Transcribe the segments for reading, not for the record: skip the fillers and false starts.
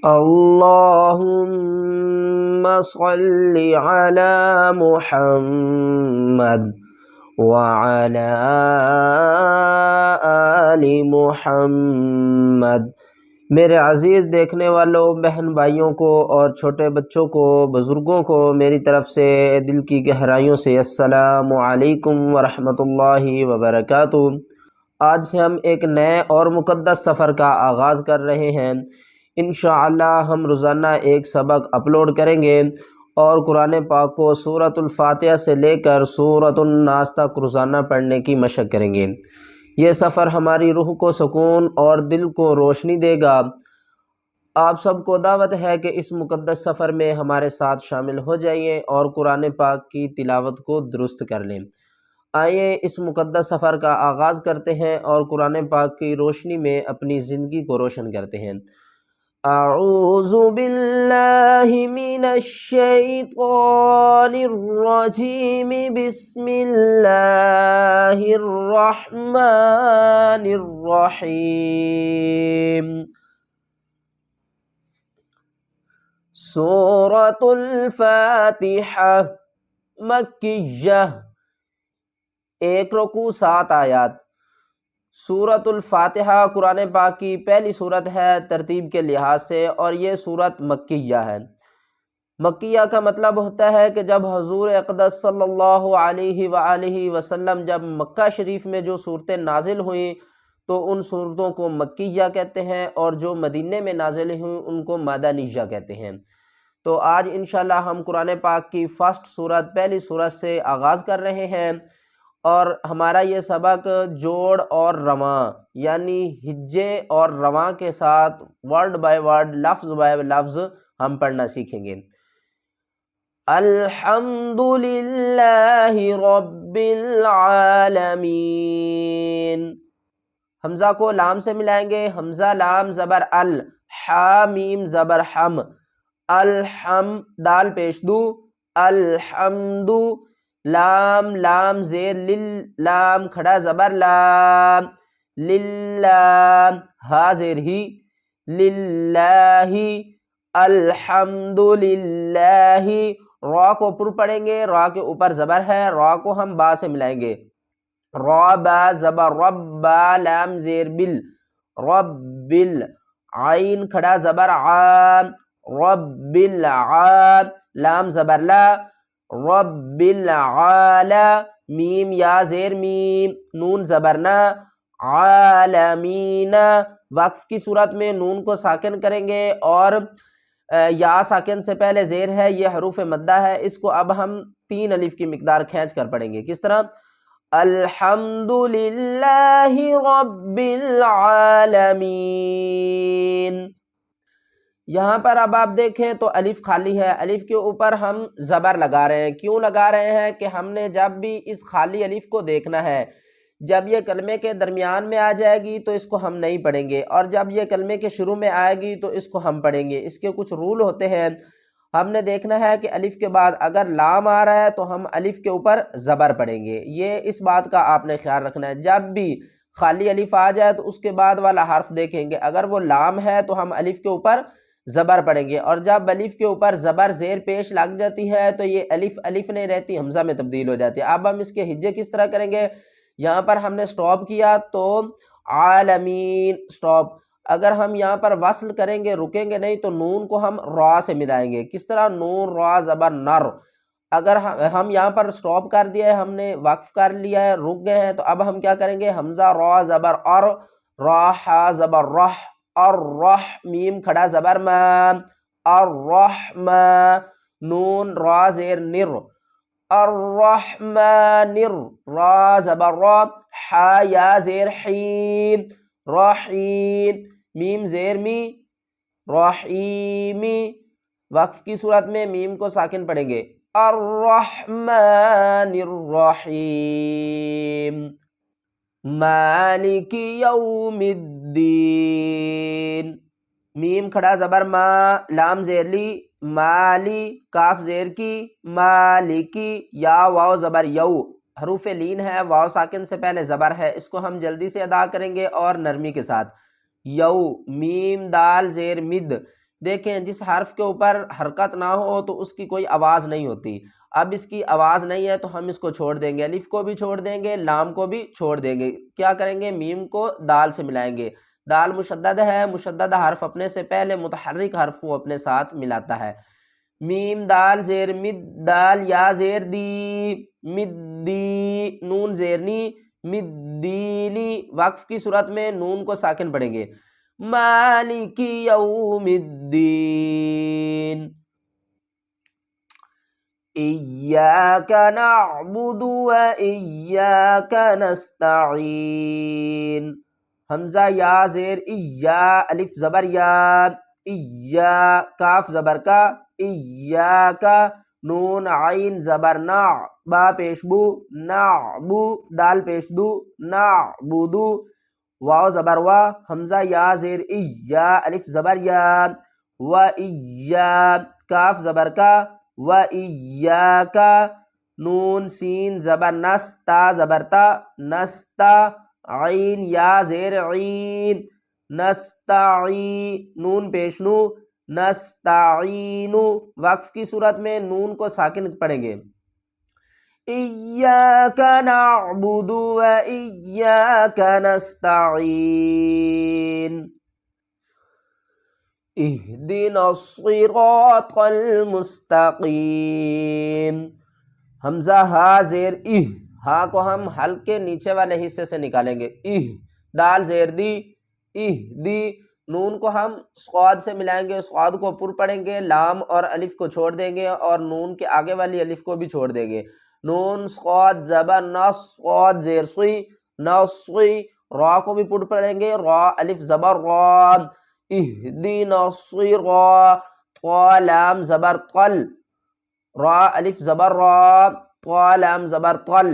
اللهم صل على محمد وعلى آل محمد۔ میرے عزیز دیکھنے والوں، بہن بھائیوں کو اور چھوٹے بچوں کو، بزرگوں کو میری طرف سے دل کی گہرائیوں سے السلام علیکم ورحمۃ اللہ وبرکاتہ۔ آج سے ہم ایک نئے اور مقدس سفر کا آغاز کر رہے ہیں۔ انشاءاللہ ہم روزانہ ایک سبق اپلوڈ کریں گے اور قرآن پاک کو سورۃ الفاتحہ سے لے کر سورۃ الناس تک روزانہ پڑھنے کی مشق کریں گے۔ یہ سفر ہماری روح کو سکون اور دل کو روشنی دے گا۔ آپ سب کو دعوت ہے کہ اس مقدس سفر میں ہمارے ساتھ شامل ہو جائیے اور قرآن پاک کی تلاوت کو درست کر لیں۔ آئیے اس مقدس سفر کا آغاز کرتے ہیں اور قرآن پاک کی روشنی میں اپنی زندگی کو روشن کرتے ہیں۔ اعوذ باللہ من الشیطان الرجیم، بسم اللہ الرحمن الرحیم۔ سورۃ الفاتحہ مکیہ، 1 رکوع 7 آیات۔ سورۃ الفاتحہ قرآن پاک کی پہلی سورت ہے ترتیب کے لحاظ سے، اور یہ سورت مکیہ ہے۔ مکیہ کا مطلب ہوتا ہے کہ جب حضور اقدس صلی اللہ علیہ وآلہ وسلم جب مکہ شریف میں جو صورتیں نازل ہوئیں تو ان صورتوں کو مکیہ کہتے ہیں، اور جو مدینے میں نازل ہوئیں ان کو مدنیہ کہتے ہیں۔ تو آج انشاءاللہ ہم قرآن پاک کی فرسٹ سورت، پہلی سورت سے آغاز کر رہے ہیں، اور ہمارا یہ سبق جوڑ اور رواں یعنی ہجے اور رواں کے ساتھ ورڈ بائی ورڈ، لفظ بائی لفظ ہم پڑھنا سیکھیں گے۔ الحمدللہ رب العالمین، حمزہ کو لام سے ملائیں گے، حمزہ لام زبر ال، حامیم زبر حم، الحم دال پیش دو، الحمد، لام لام زیر لل، لام کھڑا زبر لام، للہ ہا زیر ہی، للہ، الحمد للہ۔ را کو پر پڑھیں گے، را کے اوپر زبر ہے، را کو ہم با سے ملائیں گے، را با زبر رب، با لام زیر بل، رب بل، عین کھڑا زبر عام، رب العام، لام زبر لا، رب العالی، میم یا زیر میم، نون زبرنا، عالمین۔ وقف کی صورت میں نون کو ساکن کریں گے، اور یا ساکن سے پہلے زیر ہے، یہ حروف مدہ ہے، اس کو اب ہم 3 الف کی مقدار کھینچ کر پڑھیں گے۔ کس طرح؟ الحمدللہ رب العالمین۔ یہاں پر اب آپ دیکھیں تو الف خالی ہے، الف کے اوپر ہم زبر لگا رہے ہیں۔ کیوں لگا رہے ہیں کہ ہم نے جب بھی اس خالی الف کو دیکھنا ہے، جب یہ کلمے کے درمیان میں آ جائے گی تو اس کو ہم نہیں پڑھیں گے، اور جب یہ کلمے کے شروع میں آئے گی تو اس کو ہم پڑھیں گے۔ اس کے کچھ رول ہوتے ہیں، ہم نے دیکھنا ہے کہ الف کے بعد اگر لام آ رہا ہے تو ہم الف کے اوپر زبر پڑھیں گے۔ یہ اس بات کا آپ نے خیال رکھنا ہے، جب بھی خالی الف آ جائے تو اس کے بعد والا حرف دیکھیں گے، اگر وہ لام ہے تو ہم الف کے اوپر زبر پڑھیں گے، اور جب الف کے اوپر زبر زیر پیش لگ جاتی ہے تو یہ الف الف نہیں رہتی، حمزہ میں تبدیل ہو جاتی ہے۔ اب ہم اس کے ہجے کس طرح کریں گے؟ یہاں پر ہم نے سٹاپ کیا تو عالمین سٹاپ، اگر ہم یہاں پر وصل کریں گے، رکیں گے نہیں، تو نون کو ہم را سے ملائیں گے۔ کس طرح؟ نون را زبر نر۔ اگر ہم یہاں پر سٹاپ کر دیا ہے، ہم نے وقف کر لیا ہے، رک گئے ہیں، تو اب ہم کیا کریں گے؟ حمزہ را زبر ار، را حا زبر رح، الرح، میم کھڑا زبر ما، الرحمہ، نون را زیر نر، الرحمن، را زبر را، حا یا زیر حیم، رحیم، میم زیر می، رحیمی۔ وقف کی صورت میں میم کو ساکن پڑھیں گے، الرحمن الرحیم، مالک یوم الدین، میم کھڑا زبر ما، لام زیر لی، مالی، کاف زیر کی، مالکی، یا واو زبر یو، حروف لین ہے، واو ساکن سے پہلے زبر ہے، اس کو ہم جلدی سے ادا کریں گے اور نرمی کے ساتھ۔ یو، میم دال زیر مد، دیکھیں جس حرف کے اوپر حرکت نہ ہو تو اس کی کوئی آواز نہیں ہوتی، اب اس کی آواز نہیں ہے تو ہم اس کو چھوڑ دیں گے، الف کو بھی چھوڑ دیں گے، لام کو بھی چھوڑ دیں گے، کیا کریں گے، میم کو دال سے ملائیں گے، دال مشدد ہے، مشدد حرف اپنے سے پہلے متحرک حرف کو اپنے ساتھ ملاتا ہے، میم دال زیر مد دال یا زیر دی مد دی نون زیر نی مدینی، وقف کی صورت میں نون کو ساکن پڑھیں گے، مالک یوم الدین، ایاک نعبد و ایاک نستعین، حمزہ یا زیر ایا، الف زبر یا، ایا کاف زبر کا، ایاک نون عین زبر نا، با پیش بو نعبو، دال پیش دو نعبدو، واو زبر وا، حمزہ یا زیر ایا، الف زبر یا، و ایا کاف زبر کا، و ایاک نون سین زبر نس، تا زبر تا، نستا عین یا زیر عین، نستعین نون پیش نو، نستعین، وقف کی صورت میں نون کو ساکن پڑھیں گے، ایاک نعبد و ایاک نستعین، اہدنا الصراط المستقیم، حمزہ ہا زیر ہا کو ہم حلق کے نیچے والے حصے سے نکالیں گے، دال زیر دی دی، نون کو ہم صاد سے ملائیں گے، صاد کو پر پڑھیں گے، لام اور الف کو چھوڑ دیں گے اور نون کے آگے والی الف کو بھی چھوڑ دیں گے، نون صاد زبر نص، صاد زیر صی نصی، را کو بھی پر پڑھیں گے، را الف زبر را، اہدنا الصراط، طا لام زبر طل، را الف زبر را، طا لام زبر طل،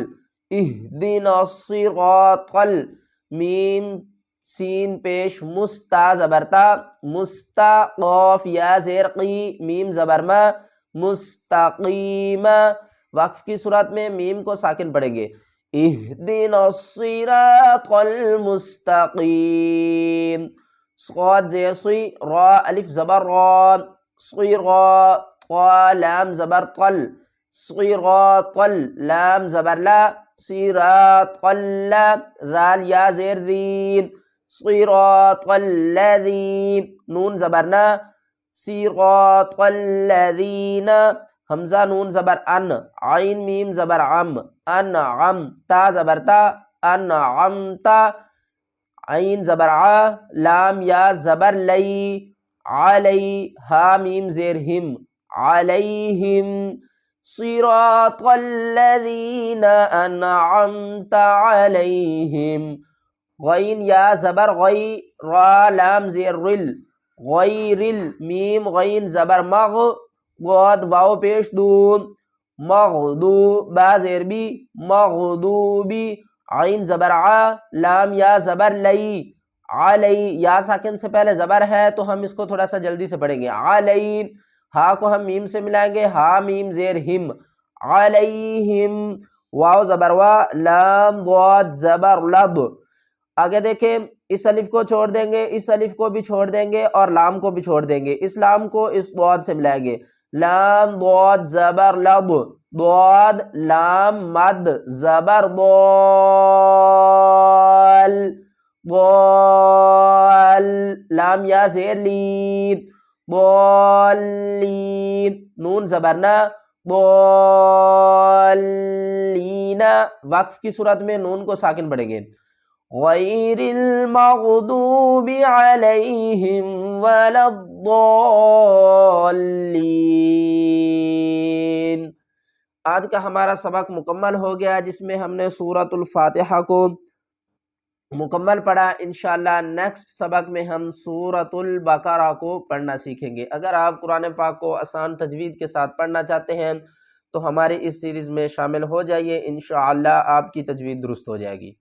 اہدنا الصراط، میم سین پیش مستا زبر تا، مستا قاف یا زیر قی، میم زبر ما، مستقیم، وقف کی صورت میں میم کو ساکن پڑھیں گے، اہدنا الصراط المستقیم، صاد زیر صی، را الف زبر را، صیرا، طا لام زبر طل، صراطل، لام زبر لا، صراطل، ذال یا زیر ذین، صراط الذین، نون زبر نا، صراط الذین، حمزہ نون زبر ان، عین میم زبر عم، انعم، تا زبر تا، انعمتا، عین زبر ع، لام یا زبر لی، علی، ہا میم زیر ہم، علیہم، صراط الذین انعمت علیہم، غین یا زبر غی، را لام زیر رل، غیرل، میم غین زبر مغ، غاد واو پیش دو، مغدو، با زیر بی، مغدوبی، عین زبر ع، لام یا زبر لی، علی، یا ساکن سے پہلے زبر ہے تو ہم اس کو تھوڑا سا جلدی سے پڑھیں گے، علی، ہا کو ہم میم سے ملائیں گے، ہا میم زیر ہم، علیہم، واو زبر وا، لام ضاد زبر لد، آگے دیکھیں اس الف کو چھوڑ دیں گے، اس الف کو بھی چھوڑ دیں گے اور لام کو بھی چھوڑ دیں گے، اس لام کو اس ضاد سے ملائیں گے، لام ضاد زبر لد، ضاد لام مد زبر ضال، ضال، لام یا زیر لی، ضالین، نون زبر نا، ضالین، وقف کی صورت میں نون کو ساکن پڑھیں گے، غیر المغضوب علیہم ولا الضالین۔ آج کا ہمارا سبق مکمل ہو گیا جس میں ہم نے سورۃ الفاتحہ کو مکمل پڑھا، انشاءاللہ نیکسٹ سبق میں ہم سورۃ البقرہ کو پڑھنا سیکھیں گے۔ اگر آپ قرآن پاک کو آسان تجوید کے ساتھ پڑھنا چاہتے ہیں تو ہماری اس سیریز میں شامل ہو جائیے، انشاءاللہ آپ کی تجوید درست ہو جائے گی۔